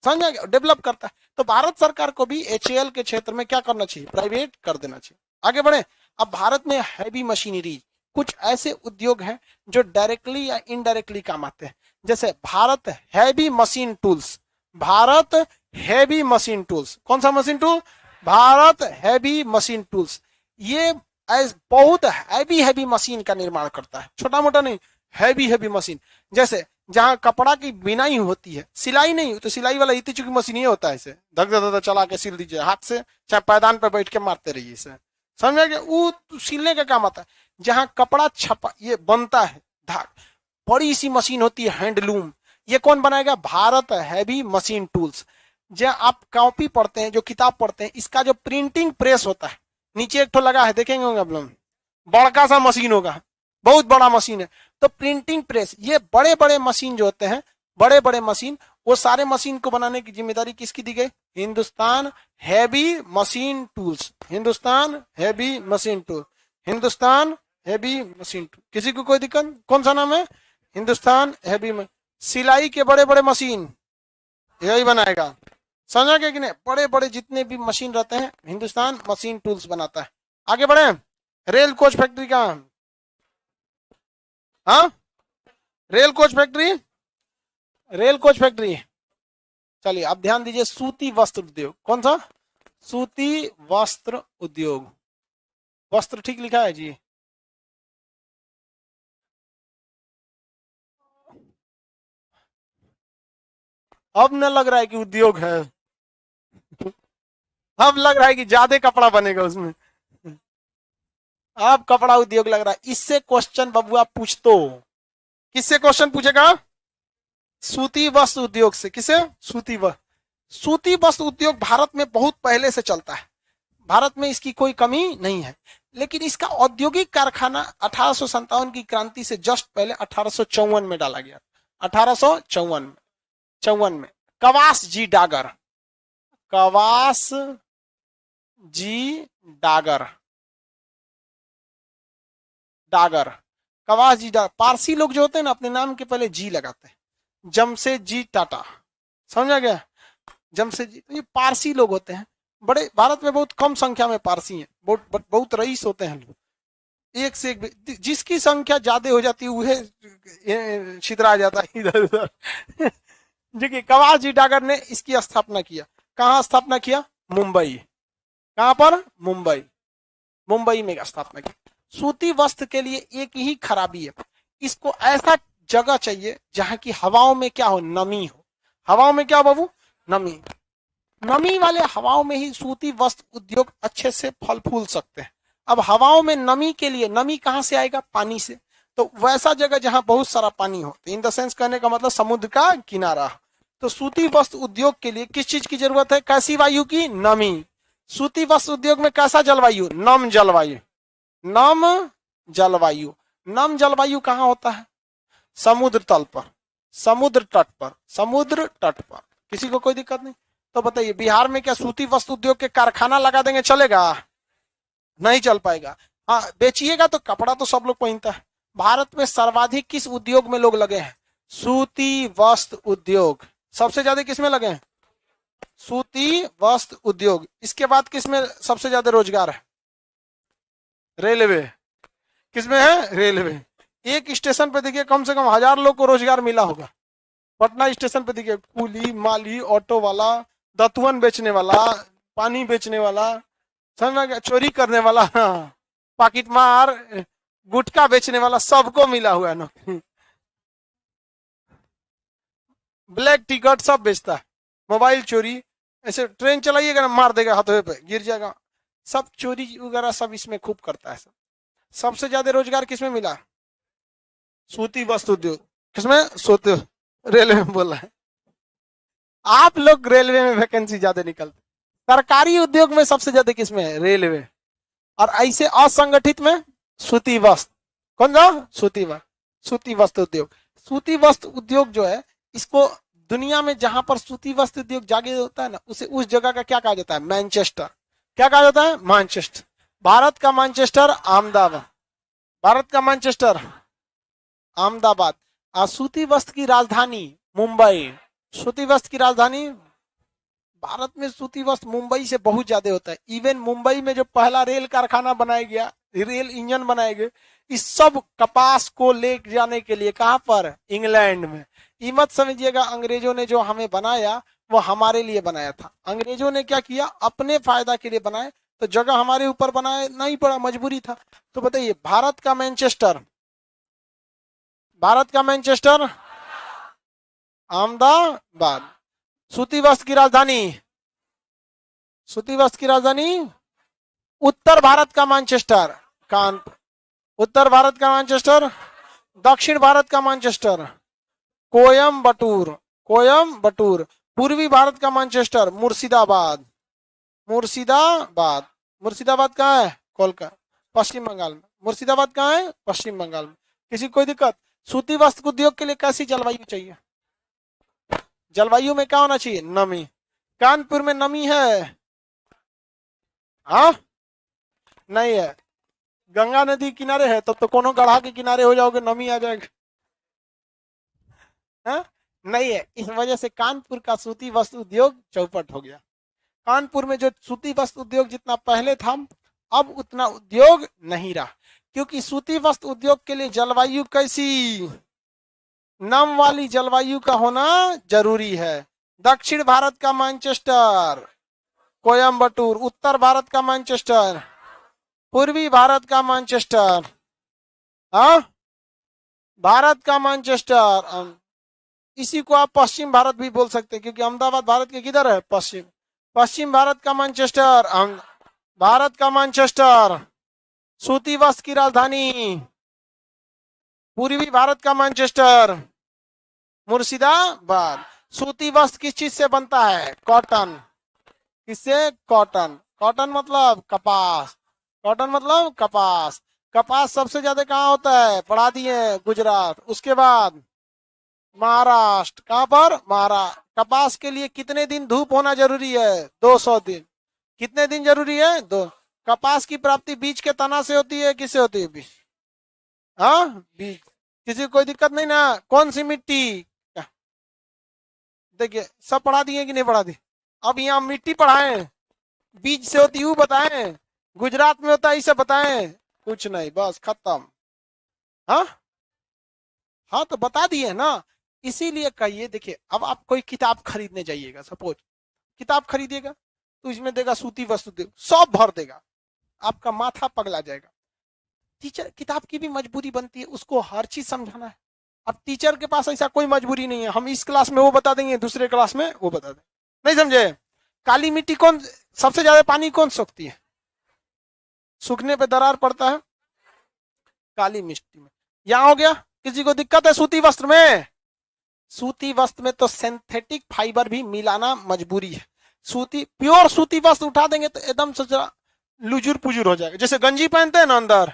समझ गया? डेवलप करता है। तो भारत सरकार को भी HAL के क्षेत्र में क्या करना चाहिए? प्राइवेट कर देना चाहिए। आगे बढ़े। अब भारत में हैवी मशीनरी, कुछ ऐसे उद्योग हैं जो डायरेक्टली या इनडायरेक्टली काम आते हैं। जैसे Bharat heavy machine tools, Bharat heavy machine tools. कौन सा machine tool? Bharat heavy machine tools. ये बहुत हैवी मशीन का निर्माण करता है, छोटा मोटा नहीं, हैवी मशीन। जैसे जहां कपड़ा की बिनाई होती है, सिलाई नहीं, तो सिलाई वाला इतनी चुकी मशीन ये होता है, इसे धक धक धक चला के सिल दीजिए हाथ से, चाहे पैदान पर बैठ के मारते रहिए इसे, समझ गए? वो सिलने का काम आता है। जहां कपड़ा छपा ये बनता है, धाग, बड़ी सी मशीन होती है, हैंडलूम। ये कौन बनाएगा? Bharat heavy machine tools. जहां आप कॉपी पढ़ते हैं, जो किताब पढ़ते हैं, इसका जो प्रिंटिंग प्रेस होता है, नीचे एक ठो लगा है, देखेंगे होंगे आप लोग, बड़का सा मशीन होगा, बहुत बड़ा मशीन है। तो प्रिंटिंग प्रेस, ये बड़े बड़े मशीन जो होते हैं, बड़े बड़े मशीन, वो सारे मशीन को बनाने की जिम्मेदारी किसकी दी गई? Hindustan heavy machine tools. Hindustan heavy machine tool, Hindustan heavy machine tool. किसी को कोई दिक्कत? कौन सा नाम है? हिंदुस्तान हैवी। सिलाई के बड़े बड़े मशीन यही बनाएगा, समझा गया कि नहीं? बड़े बड़े जितने भी मशीन रहते हैं, हिंदुस्तान मशीन टूल्स बनाता है। आगे बढ़े। रेल कोच फैक्ट्री कहां? हाँ, rail coach factory, rail coach factory. चलिए अब ध्यान दीजिए, सूती वस्त्र उद्योग। कौन सा? सूती वस्त्र उद्योग। वस्त्र ठीक लिखा है जी? अब न लग रहा है कि उद्योग है, अब लग रहा है कि ज्यादा कपड़ा बनेगा उसमें। अब कपड़ा उद्योग लग रहा है। इससे क्वेश्चन बबुआ पूछ तो, किससे क्वेश्चन पूछेगा? सूती वस्त्र उद्योग से। किसे? सूती वस्त्र। सूती वस्त्र उद्योग भारत में बहुत पहले से चलता है, भारत में इसकी कोई कमी नहीं है, लेकिन इसका औद्योगिक कारखाना 1857 की क्रांति से जस्ट पहले 1854 में डाला गया। 1854 में कवास जी डागर, कवास जी डागर, डागर, कवास जी डागर। पारसी लोग जो होते हैं ना अपने नाम के पहले जी लगाते हैं, जमशेदजी टाटा, समझा गया, जमशेदजी, तो ये पारसी लोग होते हैं। बड़े भारत में बहुत कम संख्या में पारसी हैं, बहुत रईस होते हैं लोग, एक से एक, जिसकी संख्या ज्यादा हो जाती है वह छितरा जाता है इधर उधर। देखिए कवास जी डागर ने इसकी स्थापना किया, कहाँ स्थापना किया? मुंबई। कहां पर? मुंबई, मुंबई में स्थापना की। सूती वस्त्र के लिए एक ही खराबी है, इसको ऐसा जगह चाहिए जहां की हवाओं में क्या हो? नमी हो। हवाओं में क्या बाबू? नमी। नमी वाले हवाओं में ही सूती वस्त्र उद्योग अच्छे से फल फूल सकते हैं। अब हवाओं में नमी के लिए, नमी कहां से आएगा? पानी से। तो वैसा जगह जहां बहुत सारा पानी हो, तो इन द सेंस कहने का मतलब समुद्र का किनारा। तो सूती वस्त्र उद्योग के लिए किस चीज की जरूरत है? कैसी वायु की? नमी। सूती वस्त्र उद्योग में कैसा जलवायु? नम जलवायु। नम जलवायु। नम जलवायु कहां होता है? समुद्र तल पर, समुद्र तट पर, समुद्र तट पर। किसी को कोई दिक्कत नहीं? तो बताइए बिहार में क्या सूती वस्त्र उद्योग के कारखाना लगा देंगे, चलेगा? नहीं चल पाएगा। हाँ बेचिएगा तो कपड़ा तो सब लोग पहनता है। भारत में सर्वाधिक किस उद्योग में लोग लगे हैं? सूती वस्त्र उद्योग। सबसे ज्यादा किसमें लगे हैं? सूती वस्त्र उद्योग। इसके बाद किसमें सबसे ज्यादा रोजगार है? रेलवे। किसमें है? रेलवे। एक स्टेशन पे देखिए कम से कम 1000 लोग को रोजगार मिला होगा। पटना स्टेशन पे देखिए कूली, माली, ऑटो वाला, दतुअन बेचने वाला, पानी बेचने वाला, समझ में, चोरी करने वाला, हाँ, पाकिट मार, गुटखा बेचने वाला, सबको मिला हुआ है नौकरी। ब्लैक टिकट सब बेचता है, मोबाइल चोरी, ऐसे ट्रेन चलाइएगा ना मार देगा, हाथों पे गिर जाएगा, सब चोरी वगैरह सब इसमें खूब करता है। सब सबसे ज्यादा रोजगार किसमें मिला? सूती वस्त्र उद्योग। किसमें? सूती। रेलवे में बोला है। आप लोग रेलवे में वैकेंसी ज्यादा निकलते, सरकारी उद्योग में सबसे ज्यादा किसमें है? रेलवे। और ऐसे असंगठित में सूती वस्त्र। कौन सा? सूती वस्त्र, सूती वस्त्र उद्योग। सूती वस्त्र उद्योग जो है, इसको दुनिया में जहां पर सूती वस्त्र उद्योग जागे होता है ना, उसे उस जगह का क्या कहा जाता है? मैनचेस्टर। क्या कहा जाता है? मैनचेस्टर। भारत का मैनचेस्टर अहमदाबाद, भारत का मैनचेस्टर अहमदाबाद। सूती वस्त्र की राजधानी मुंबई। सूती वस्त्र की राजधानी, भारत में सूती वस्त्र मुंबई से बहुत ज्यादा होता है। इवन मुंबई में जो पहला रेल कारखाना बनाया गया, रेल इंजन बनाए गए, इस सब कपास को ले जाने के लिए कहां पर? इंग्लैंड में। ये मत समझिएगा अंग्रेजों ने जो हमें बनाया वो हमारे लिए बनाया था। अंग्रेजों ने क्या किया? अपने फायदा के लिए बनाए, तो जगह हमारे ऊपर बनाए नहीं पड़ा, मजबूरी था। तो बताइए भारत का मैनचेस्टर, भारत का मैनचेस्टर अहमदाबाद। सूती वस्त्र की राजधानी, सूती वस्त्र की राजधानी उत्तर भारत का मैनचेस्टर कानपुर। उत्तर भारत का मैनचेस्टर। दक्षिण भारत का मैनचेस्टर कोयम्बटूर, कोयम्बटूर। पूर्वी भारत का मैनचेस्टर मुर्शिदाबाद, मुर्शिदाबाद। मुर्शिदाबाद कहाँ है? कोलकाता, पश्चिम बंगाल में। मुर्शिदाबाद कहाँ है? पश्चिम बंगाल में। किसी कोई दिक्कत? सूती वस्त्र उद्योग के लिए कैसी जलवायु चाहिए? जलवायु में क्या होना चाहिए? नमी। कानपुर में नमी है? हाँ नहीं है। गंगा नदी किनारे है, तब तो कोनो गढ़ा के किनारे हो जाओगे, नमी आ जाएगा। हाँ? नहीं है। इस वजह से कानपुर का सूती वस्त्र उद्योग चौपट हो गया। कानपुर में जो सूती वस्त्र उद्योग जितना पहले था, अब उतना उद्योग नहीं रहा, क्योंकि सूती वस्त्र उद्योग के लिए जलवायु कैसी? नम वाली जलवायु का होना जरूरी है। दक्षिण भारत का मैनचेस्टर कोयम्बटूर, उत्तर भारत का मैनचेस्टर, पूर्वी भारत का मैनचेस्टर, हाँ भारत का मैनचेस्टर। इसी को आप पश्चिम भारत भी बोल सकते हैं, क्योंकि अहमदाबाद भारत के किधर है? पश्चिम। पश्चिम भारत का मैनचेस्टर, भारत का मैनचेस्टर, सूती वस्त्र की राजधानी। पूर्वी भारत का मैनचेस्टर मुर्शिदाबाद। सूती वस्त्र किस चीज से बनता है? कॉटन। किससे? कॉटन। कॉटन मतलब कपास। कॉटन मतलब कपास। कपास सबसे ज्यादा कहाँ होता है? पढ़ा दिए, गुजरात। उसके बाद महाराष्ट्र। कहाँ पर? महाराष्ट्र। कपास के लिए कितने दिन धूप होना जरूरी है? 200 दिन। कितने दिन जरूरी है? 2। कपास की प्राप्ति बीज के तना से होती है, किससे होती है? बीज। हाँ, बीज। किसी को कोई दिक्कत नहीं ना? कौन सी मिट्टी? देखिए, सब पढ़ा दिए कि नहीं पढ़ा दिए? अब यहाँ मिट्टी पढ़ाएं, बीज से होती हूँ बताएं, गुजरात में होता है इसे बताएं? कुछ नहीं, बस खत्म। हाँ हाँ, तो बता दिए ना। इसीलिए कहिए, देखिए अब आप कोई किताब खरीदने जाइएगा, सपोज किताब खरीदिएगा, तो इसमें देगा सूती वस्त्र उद्योग, सब भर देगा, आपका माथा पगला जाएगा। टीचर किताब की भी मजबूरी बनती है, उसको हर चीज समझाना है। अब टीचर के पास ऐसा कोई मजबूरी नहीं है, हम इस क्लास में वो बता देंगे, दूसरे क्लास में वो बता देंगे। नहीं समझे? काली मिट्टी कौन सबसे ज्यादा पानी कौन सोखती है? सूखने पे दरार पड़ता है काली मिट्टी में। यहां हो गया। किसी को दिक्कत है सूती वस्त्र में? सूती वस्त्र में तो सिंथेटिक फाइबर भी मिलाना मजबूरी है। सूती प्योर सूती वस्त्र उठा देंगे तो एकदम से लुजुर पुजुर हो जाएगा। जैसे गंजी पहनते हैं ना अंदर,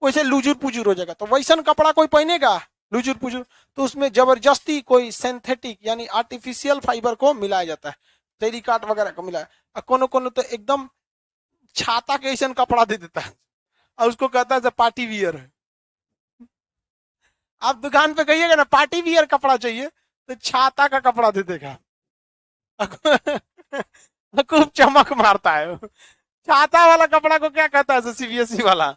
वैसे लुजुर पुजुर हो जाएगा। तो वैसन कपड़ा कोई पहनेगा लुजुर पुजुर, तो उसमें जबरदस्ती कोई सिंथेटिक यानी आर्टिफिशियल फाइबर को मिलाया जाता है, टेरिकॉट वगैरह को मिलाया। कोनो कोनो तो एकदम छाता के ऐसा कपड़ा दे देता है और उसको कहता है पार्टी वियर है। आप दुकान पे कहिएगा ना पार्टी वियर कपड़ा चाहिए, तो छाता का कपड़ा दे देगा। खूब चमक मारता है। छाता वाला कपड़ा को क्या कहता है? सीबीएसई वाला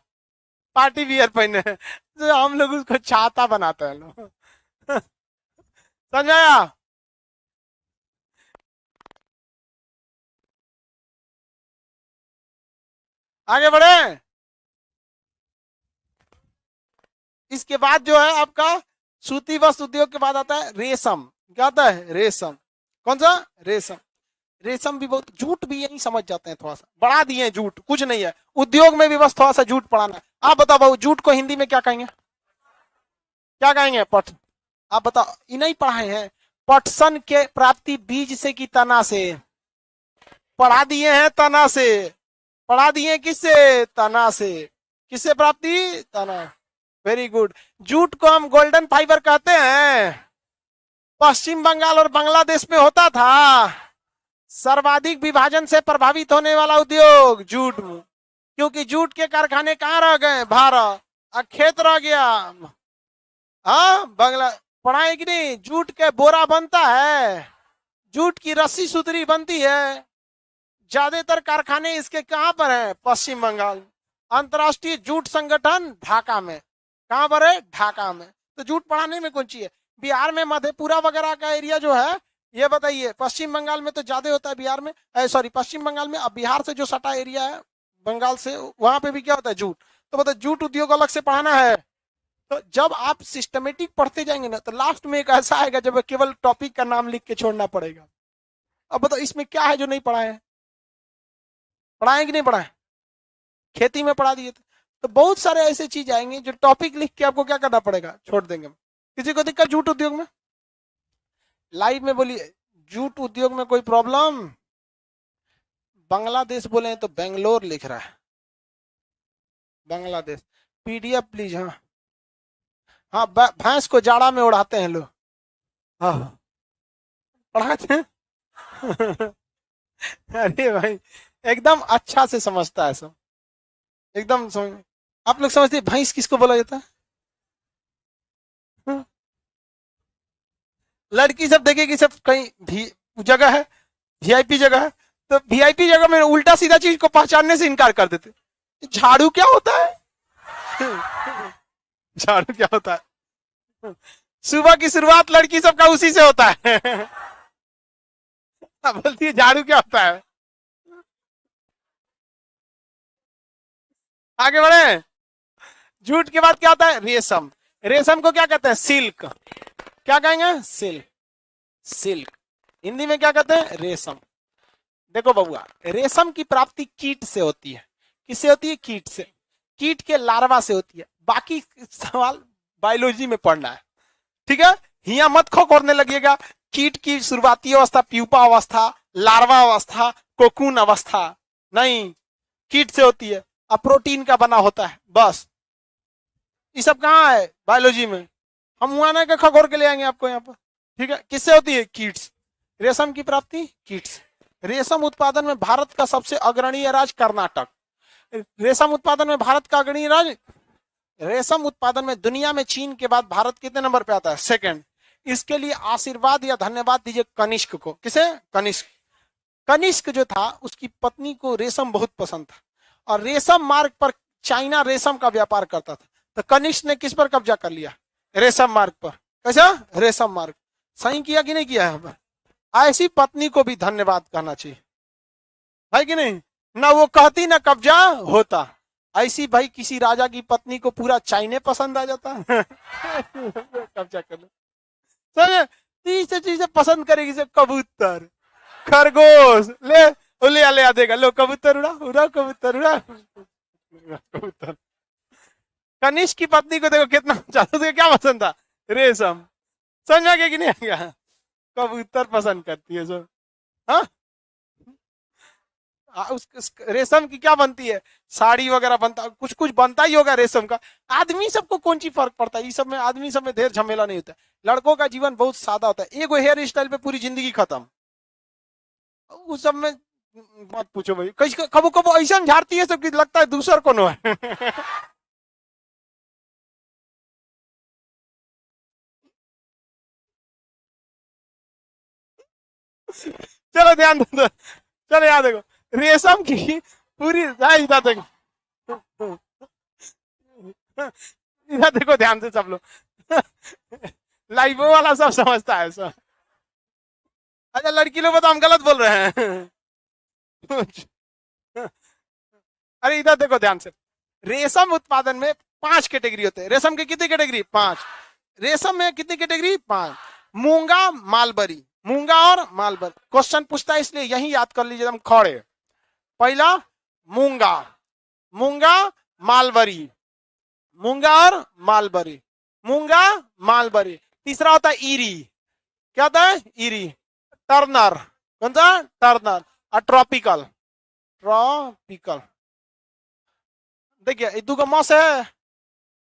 पार्टी वियर पहने, तो हम लोग उसको छाता बनाते हैं लोग। समझ आया? आगे बढ़े। इसके बाद जो है आपका सूती वस्त्र उद्योग के बाद आता है रेशम। क्या आता है? रेशम। कौन सा? रेशम। रेशम भी बहुत, जूट भी यही समझ जाते हैं, थोड़ा सा बढ़ा दिए जूट, कुछ नहीं है। उद्योग में भी बस थोड़ा सा जूट पढ़ाना है। आप बताओ बाबू, जूट को हिंदी में क्या कहेंगे? क्या कहेंगे? पट। आप बताओ, ये नहीं पढ़ाए हैं? पटसन के प्राप्ति बीज से की तना से। पढ़ा दिए हैं तना से। पढ़ा दिए किससे? तना से। किससे प्राप्ति? तना। Very good. जूट को हम गोल्डन फाइबर कहते हैं। पश्चिम बंगाल और बांग्लादेश में होता था। सर्वाधिक विभाजन से प्रभावित होने वाला उद्योग जूट, क्योंकि जूट के कारखाने कहाँ रह गए? भारत। खेत रह गया। हाँ, बांग्ला। पढ़ाए कि नहीं? जूट के बोरा बनता है, जूट की रस्सी सुतरी बनती है। ज्यादातर कारखाने इसके कहां पर हैं? पश्चिम बंगाल। अंतर्राष्ट्रीय जूट संगठन ढाका में। कहां पर है? ढाका में। तो जूट पढ़ाने में कौन चाहिए? बिहार में मधेपुरा वगैरह का एरिया जो है, ये बताइए, पश्चिम बंगाल में तो ज्यादा होता है, बिहार में सॉरी पश्चिम बंगाल में। अब बिहार से जो सटा एरिया है बंगाल से, वहां पे भी क्या होता है? जूट। तो बताओ, जूट उद्योग अलग से पढ़ाना है। तो जब आप सिस्टमेटिक पढ़ते जाएंगे ना, तो लास्ट में एक ऐसा आएगा जब केवल टॉपिक का नाम लिख के छोड़ना पड़ेगा। अब बताओ, इसमें क्या है जो नहीं पढ़ाए हैं? पढ़ाए कि नहीं पढ़ाए? खेती में पढ़ा दिए थे। तो बहुत सारे ऐसे चीज आएंगे जो टॉपिक लिख के आपको क्या करना पड़ेगा? छोड़ देंगे। किसी को दिक्कत जूट उद्योग में? लाइव में बोलिए, जूट उद्योग में कोई प्रॉब्लम? बांग्लादेश बोले हैं तो बेंगलोर लिख रहा है, बांग्लादेश। PDF please. हाँ हाँ, भैंस को जाड़ा में उड़ाते हैं लोग। हाँ, पढ़ाते हैं। अरे भाई, एकदम अच्छा से समझता है सब, एकदम समझ। आप लोग समझते हैं भैंस किसको बोला जाता है? लड़की सब देखेगी, सब कहीं भी जगह है, वीआईपी जगह है, तो वीआईपी जगह में उल्टा सीधा चीज को पहचानने से इनकार कर देते। झाड़ू क्या होता है? झाड़ू क्या होता है? सुबह की शुरुआत लड़की सबका उसी से होता है। बोलती है झाड़ू क्या होता है? आगे बढ़े। जूट के बाद क्या होता है? रेशम। रेशम को क्या कहते हैं? सिल्क। क्या कहेंगे? सिल्क। सिल्क। हिंदी में क्या कहते हैं? रेशम। देखो बबुआ, रेशम की प्राप्ति कीट से होती है। किससे होती है? कीट से। कीट के लार्वा से होती है। बाकी सवाल बायोलॉजी में पढ़ना है, ठीक है? हिया मत खो करने लगिएगा कीट की शुरुआती अवस्था प्यूपा अवस्था, लार्वा अवस्था, कोकून अवस्था नहीं, कीट से होती है। अब प्रोटीन का बना होता है बस। ये सब कहाँ है बायोलॉजी में, हम वहां के खगोल के ले आएंगे आपको यहाँ पर। ठीक है, किससे होती है? कीट्स। रेशम की प्राप्ति कीट्स। रेशम उत्पादन में भारत का सबसे अग्रणीय राज्य कर्नाटक। रेशम उत्पादन में भारत का अग्रणीय राज्य, रेशम उत्पादन में दुनिया में चीन के बाद भारत कितने नंबर पे आता है? सेकंड। इसके लिए आशीर्वाद या धन्यवाद दीजिए कनिष्क को। किसे? कनिष्क। कनिष्क जो था उसकी पत्नी को रेशम बहुत पसंद था और रेशम मार्ग पर चाइना रेशम का व्यापार करता था, तो कनिष्क ने किस पर कब्जा कर लिया? रेशम मार्ग पर। कैसा? रेशम मार्ग। सही किया कि नहीं किया? है ऐसी पत्नी को भी धन्यवाद कहना चाहिए, है कि नहीं? ना वो कहती ना कब्जा होता। ऐसी भाई किसी राजा की पत्नी को पूरा चाइने पसंद आ जाता कब्जा कर लो। समझे? तीसरी चीजें पसंद करेगी से कबूतर, खरगोश, ले आ देगा, लो कबूतर उड़ा उड़ा, कबूतर उड़ा कबूतर। कनिष्क की पत्नी को देखो कितना चाहता, क्या पसंद था? रेशम। समझा कि नहीं आ गया? कबूतर पसंद करती है सब। हाँ, उस रेशम की क्या बनती है? साड़ी वगैरह बनता, कुछ कुछ बनता ही होगा रेशम का। आदमी सबको कौन सी फर्क पड़ता है? ये सब में आदमी सब में ढेर झमेला नहीं होता है। लड़कों का जीवन बहुत सादा होता है, एगो हेयर स्टाइल पे पूरी जिंदगी खत्म। उस सब में मत पूछो भाई, कहीं कबो कबो ऐसा झाड़ती है सबकी लगता है दूसर कोनो है चलो ध्यान दो, चलो याद देखो, रेशम की पूरी इधर देखो इधर देखो ध्यान से सब लोग लाइवो वाला सब समझता है सब। अच्छा लड़की लोग बताओ हम गलत बोल रहे हैं अरे इधर देखो ध्यान से, रेशम उत्पादन में 5 कैटेगरी होते हैं। रेशम की कितनी कैटेगरी? 5। रेशम में कितनी कैटेगरी? 5। मूंगा, मालबरी, मूंगा और मालबरी। क्वेश्चन पूछता है इसलिए यही याद कर लीजिए हम खड़े। पहला मूंगा, मूंगा मालबरी, मूंगा और मालबरी, मूंगा मालबरी। तीसरा होता है ईरी। क्या होता है? ईरी। टर्नर, कौन सा? टर्नर। और ट्रॉपिकल, ट्रॉपिकल। देखिए दुगो मस है,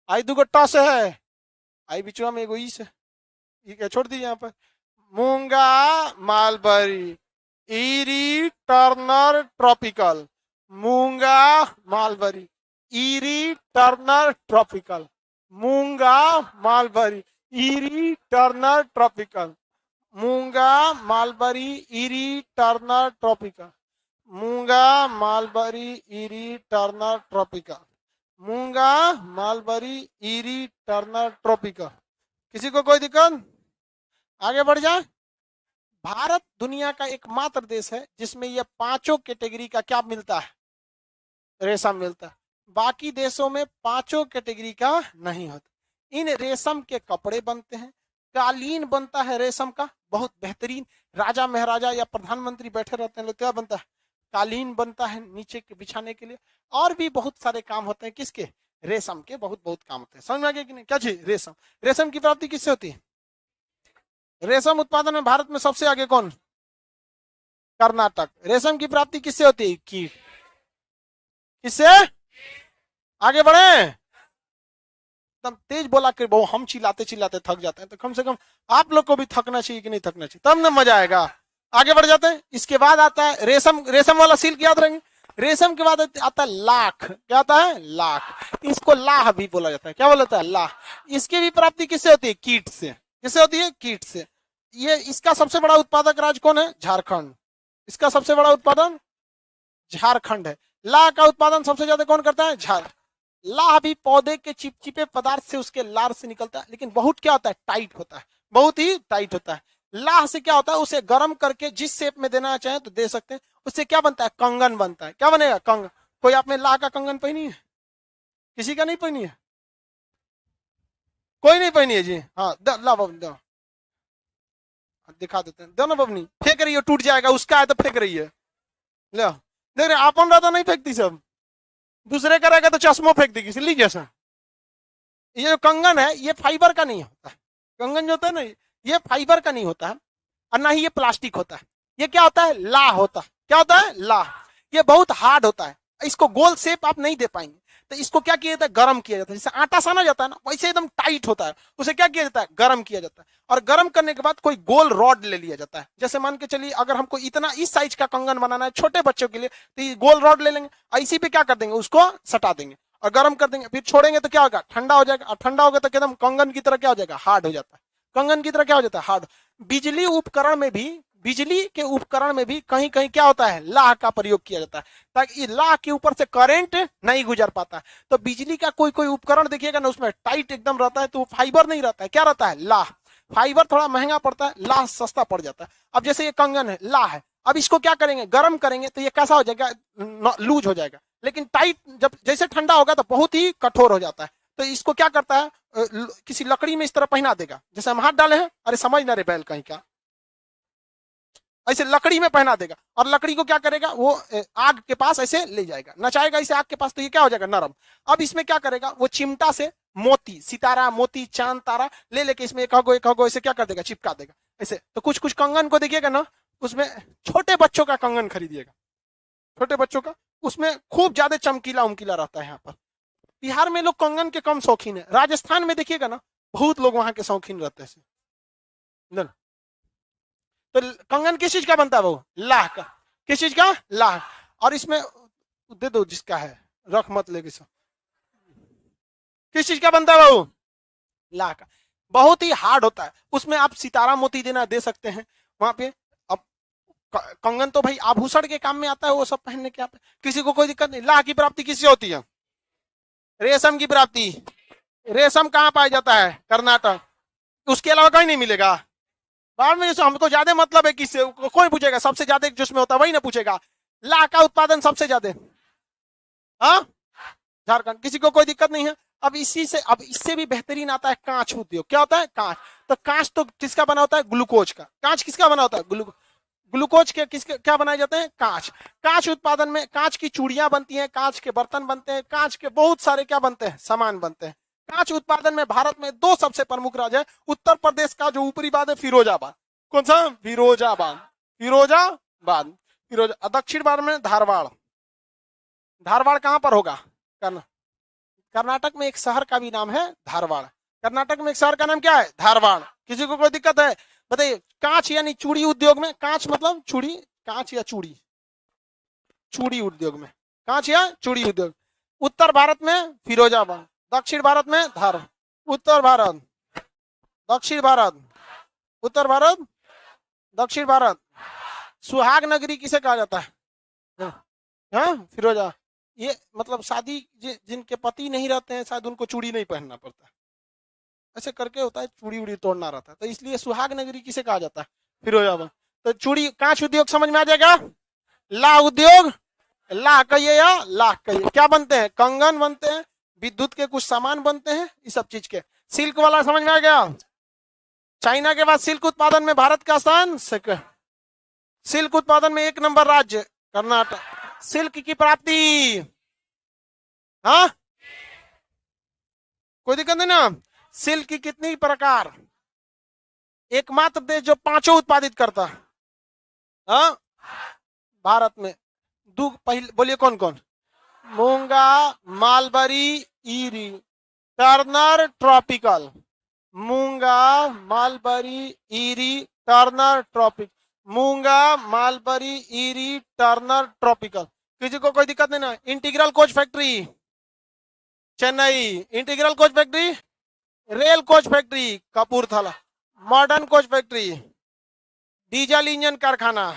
आई दुगो टस है, आई बीच में एगो ईस है, ये क्या छोड़ दीजिए यहाँ पर। मूंगा मालबरी, ईरी, टर्नर, ट्रॉपिकल। मूंगा मालबरी, ईरी, टर्नर, ट्रॉपिकल। मूंगा मालबरी, ईरी, टर्नर, ट्रॉपिकल। मूंगा मालबरी, ईरी, टर्नर, ट्रॉपिकल। मूंगा मालबरी, ईरी, टर्नर, ट्रॉपिकल। मूंगा मालबरी, ईरी, टर्नर, ट्रॉपिकल। किसी को कोई दिक्कत? आगे बढ़ जाए। भारत दुनिया का एकमात्र देश है जिसमें ये 5 कैटेगरी का क्या मिलता है? रेशम मिलता है। बाकी देशों में 5 कैटेगरी का नहीं होता। इन रेशम के कपड़े बनते हैं, कालीन बनता है रेशम का बहुत बेहतरीन, राजा महाराजा या प्रधानमंत्री बैठे रहते हैं, क्या बनता है? कालीन बनता है नीचे के बिछाने के लिए। और भी बहुत सारे काम होते हैं किसके? रेशम के बहुत बहुत काम होते हैं। समझ में आ गया कि नहीं? क्या चीज? रेशम। रेशम की प्राप्ति किससे होती है? रेशम उत्पादन में भारत में सबसे आगे कौन? कर्नाटक। रेशम की प्राप्ति किससे होती है? कीट। किससे? आगे बढ़े। एकदम तेज बोला कि वो हम चिल्लाते चिल्लाते थक जाते हैं, तो कम से कम आप लोग को भी थकना चाहिए कि नहीं थकना चाहिए, तब ना मजा आएगा। आगे बढ़ जाते हैं। इसके बाद आता है रेशम, रेशम वाला सिल्क याद रखेंगे। रेशम के बाद आता है लाख। क्या आता है? लाख। इसको लाह भी बोला जाता है। क्या बोला जाता है? लाह। इसकी भी प्राप्ति किससे होती है? कीट से। किससे होती है? कीट से। ये इसका सबसे बड़ा उत्पादक राज्य कौन है? झारखंड। इसका सबसे बड़ा उत्पादन झारखंड है। लाह का उत्पादन सबसे ज्यादा कौन करता है? झार। लाह भी पौधे के चिपचिपे पदार्थ से, उसके लार से निकलता है, लेकिन बहुत क्या होता है? टाइट होता है, बहुत ही टाइट होता है। लाह से क्या होता है? उसे गर्म करके जिस शेप में देना चाहे तो दे सकते हैं। उससे क्या बनता है? कंगन बनता है। क्या बनेगा? कंगन। कोई आपने लाह का कंगन पहनी है? किसी का नहीं पहनी है? कोई नहीं पहनी है जी? हाँ ला दो, दिखा देते हैं। दोनों बबनी फेंक रही है, टूट जाएगा, उसका है तो फेंक रही है। लो देख रहे, अपन रहता नहीं फेंकती, सब दूसरे का रहेगा तो चश्मो फेंक देगी। लीजिए सर, ये जो कंगन है ये फाइबर का नहीं होता है। कंगन जो होता है ना, ये फाइबर का नहीं होता है, और ना ही ये प्लास्टिक होता है। ये क्या होता है? ला होता है। क्या होता है? ला। ये बहुत हार्ड होता है, इसको गोल शेप आप नहीं दे पाएंगे। तो इसको क्या किया जाता है? गर्म किया जाता है। जैसे आटा साना जाता है ना, वैसे एकदम टाइट होता है, उसे क्या किया जाता है? गर्म किया जाता है। और गर्म करने के बाद कोई गोल रॉड ले लिया जाता है। जैसे मान के चलिए अगर हमको इतना इस साइज का कंगन बनाना है छोटे बच्चों के लिए, तो ये गोल रॉड ले लेंगे, इसी पे क्या कर देंगे? उसको सटा देंगे और गर्म कर देंगे, फिर छोड़ेंगे तो क्या होगा? ठंडा हो जाएगा। और ठंडा होगा तो एकदम कंगन की तरह क्या हो जाएगा? हार्ड हो जाता है। कंगन की तरह क्या हो जाता है? हार्ड। बिजली उपकरण में भी, बिजली के उपकरण में भी कहीं कहीं क्या होता है? लाह का प्रयोग किया जाता है, ताकि लाह के ऊपर से करंट नहीं गुजर पाता है। तो बिजली का कोई कोई उपकरण देखिएगा ना, उसमें टाइट एकदम रहता है, तो फाइबर नहीं रहता है। क्या रहता है? लाह। फाइबर थोड़ा महंगा पड़ता है, लाह सस्ता पड़ जाता है। अब जैसे ये कंगन है, लाह है, अब इसको क्या करेंगे? गर्म करेंगे तो ये कैसा हो जाएगा? लूज हो जाएगा। लेकिन टाइट जब जैसे ठंडा होगा तो बहुत ही कठोर हो जाता है। तो इसको क्या करता है? किसी लकड़ी में इस तरह पहना देगा, जैसे हम हाथ डाले हैं, अरे समझ ना रे बैल कहीं का, ऐसे लकड़ी में पहना देगा और लकड़ी को क्या करेगा? वो आग के पास ऐसे ले जाएगा, नचाएगा इसे आग के पास, तो ये क्या हो जाएगा? नरम। अब इसमें क्या करेगा? वो चिमटा से मोती, सितारा, मोती, चांद, तारा ले लेके इसमें एक हगो ऐसे क्या कर देगा? चिपका देगा ऐसे। तो कुछ कुछ कंगन को देखिएगा ना, उसमें छोटे बच्चों का कंगन खरीदिएगा, छोटे बच्चों का, उसमें खूब ज्यादा चमकीला उमकीला रहता है। यहाँ पर बिहार में लोग कंगन के कम शौकीन है, राजस्थान में देखिएगा ना बहुत लोग वहां के शौकीन रहते हैं। तो कंगन किस चीज का बनता है? वो लाह का। किस चीज का? लाह। और इसमें दे दो जिसका है, रख मत लेके सब। किस चीज का बनता है वो? लाह का। बहुत ही हार्ड होता है, उसमें आप सितारा मोती देना दे सकते हैं वहां पे। अब कंगन तो भाई आभूषण के काम में आता है, वो सब पहनने के आप किसी को कोई दिक्कत नहीं। लाह की प्राप्ति किससे होती है? रेशम की प्राप्ति। रेशम कहाँ पाया जाता है? कर्नाटक। उसके अलावा कहीं नहीं मिलेगा। बाद में हमको ज्यादा मतलब है किससे? कोई पूछेगा सबसे ज्यादा जिसमें होता है वही ना पूछेगा। लाह का उत्पादन सबसे ज्यादा हाँ झारखंड। किसी को कोई दिक्कत नहीं है। अब इससे भी बेहतरीन आता है कांच उद्योग। क्या होता है? कांच। तो कांच तो किसका बना होता है? ग्लूकोज का। कांच किसका बना होता है? ग्लूकोज के किसके क्या बनाए जाते हैं? कांच। कांच उत्पादन में कांच की चूड़ियां बनती हैं, कांच के बर्तन बनते हैं, कांच के बहुत सारे क्या बनते हैं? सामान बनते हैं। कांच उत्पादन में भारत में दो सबसे प्रमुख राज्य है। उत्तर प्रदेश का जो ऊपरी बाद है फिरोजाबाद। कौन सा? फिरोजाबाद। फिरोजाबाद। दक्षिण भारत में धारवाड़। धारवाड़ कहां पर होगा? कर्नाटक में एक शहर का भी नाम है धारवाड़। कर्नाटक में एक शहर का नाम क्या है? धारवाड़। किसी को कोई दिक्कत है? बताइए। कांच यानी चूड़ी उद्योग में, कांच मतलब चूड़ी, कांच या चूड़ी, चूड़ी उद्योग में कांच या चूड़ी उद्योग। उत्तर भारत में फिरोजाबाद, दक्षिण भारत में धार, उत्तर भारत, दक्षिण भारत, उत्तर भारत, दक्षिण भारत। सुहाग नगरी किसे कहा जाता है? हाँ फिरोजा। ये मतलब शादी जिनके पति नहीं रहते हैं शायद उनको चूड़ी नहीं पहनना पड़ता, ऐसे करके होता है, चूड़ी उड़ी तोड़ना रहता है, तो इसलिए सुहाग नगरी किसे कहा जाता है? फिरोजाबाद। तो चूड़ी कांच उद्योग समझ में आ जाएगा। ला उद्योग, ला कहिए या लाख कहिए, क्या बनते हैं? कंगन बनते हैं, विद्युत के कुछ सामान बनते हैं, इस सब चीज के। सिल्क वाला समझ में आ गया। चाइना के बाद सिल्क उत्पादन में भारत का स्थान, सिल्क उत्पादन में 1 नंबर राज्य कर्नाटक। सिल्क की प्राप्ति, हाँ कोई दिक्कत नहीं ना। सिल्क की कितनी प्रकार? एकमात्र देश जो 5 उत्पादित करता है हाँ भारत में। पहले बोलिए कौन कौन? मूंगा, मालबरी, ईरी, टर्नर, ट्रॉपिकल। मूंगा, मालबरी, ईरी, टर्नर, ट्रॉपिक। मूंगा, मालबरी, ईरी, टर्नर, ट्रॉपिकल। किसी को कोई दिक्कत नहीं ना। Integral coach factory Chennai, integral coach factory, rail coach factory Kapurthala, modern coach factory, diesel engine कारखाना,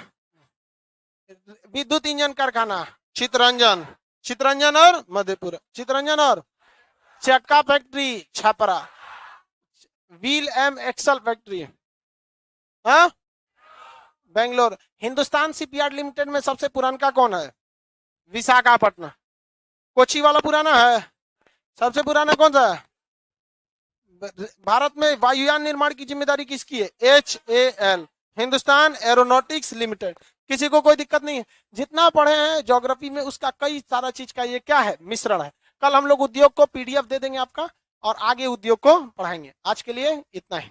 विद्युत इंजन कारखाना चितरंजन, चितरंजन और मधेपुरा, चितरंजन और चक्का factory Chhapra, wheel and axle factory हाँ बेंगलोर। हिंदुस्तान शिपयार्ड लिमिटेड में सबसे पुराना कौन है? विशाखापट्टनम। कोची वाला पुराना है, सबसे पुराना कौन सा है? भारत में वायुयान निर्माण की जिम्मेदारी किसकी है? HAL, Hindustan aeronautics limited. किसी को कोई दिक्कत नहीं है। जितना पढ़े हैं ज्योग्राफी में उसका कई सारा चीज का ये क्या है? मिश्रण है। कल हम लोग उद्योग को PDF दे देंगे आपका और आगे उद्योग को पढ़ाएंगे। आज के लिए इतना ही।